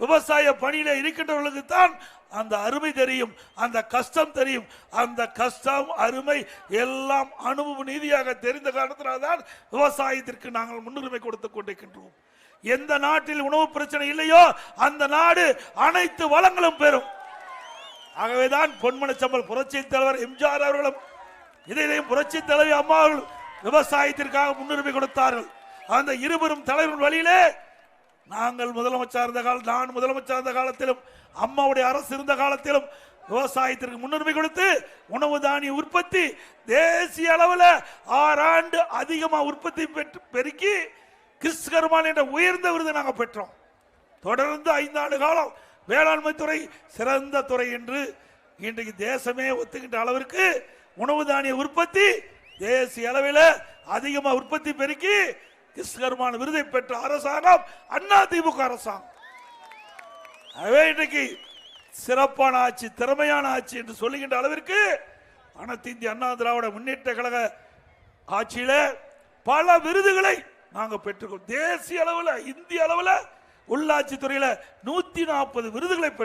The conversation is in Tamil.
விவசாய பணியில இருக்கின்றவர்களுக்கு தான் அந்த அருமை தெரியும், அந்த கஷ்டம் தெரியும். அந்த கஷ்டம் அருமை எல்லாம் அனுபவ நீதியாக தெரிந்த காரணத்தினால்தான் விவசாயத்திற்கு நாங்கள் முன்னுரிமை கொடுத்துக் கொண்டிருக்கின்றோம். எந்த நாட்டில் உணவு பிரச்சனை இல்லையோ அந்த நாடு அனைத்து வளங்களும் பெறும். ஆகவேதான் பொன்மனச்சம்பல் புரட்சி தலைவர் எம்ஜிஆர் அவர்களும் இதையும் புரட்சி தலைவி அம்மா அவர்கள் விவசாயத்திற்காக முன்னுரிமை கொடுத்தார்கள். அந்த இருவரும் தலைவர்கள் வழியிலே நாங்கள் முதலமைச்சர் இருந்த காலம், நான் முதலமைச்சர் இருந்த காலத்திலும் அம்மாவுடைய அரசு இருந்த காலத்திலும் விவசாயத்திற்கு முன்னுரிமை கொடுத்து உணவு தானிய உற்பத்தி தேசிய அளவில் 6 ஆண்டு அதிகமாக உற்பத்தி பெருக்கி கிறிஸ்கர்மான் என்ற உயர்ந்த விருது நாங்கள் பெற்றோம். தொடர்ந்து 5 ஆண்டு காலம் வேளாண்மை துறை சிறந்த துறை என்று இன்றைக்கு தேசமே ஒத்துக்கின்ற அளவிற்கு உணவு தானிய உற்பத்தி தேசிய அளவில் அதிகமாக உற்பத்தி பெருக்கி கிறிஸ்கர்மான் விருதை பெற்ற அரசாங்கம் அதிமுக அரசாங்கம். இன்றைக்கு சிறப்பான ஆட்சி, திறமையான ஆட்சி என்று சொல்லுகின்ற அளவிற்கு அனைத்து இந்திய அண்ணா திராவிட முன்னேற்ற கழக ஆட்சியில பல விருதுகளை நாங்கள் பெற்றுக்கொண்டோம். தேசிய அளவில், இந்திய அளவில் உள்ளாட்சி துறையில 140 விருதுகளை பெற்றோம்.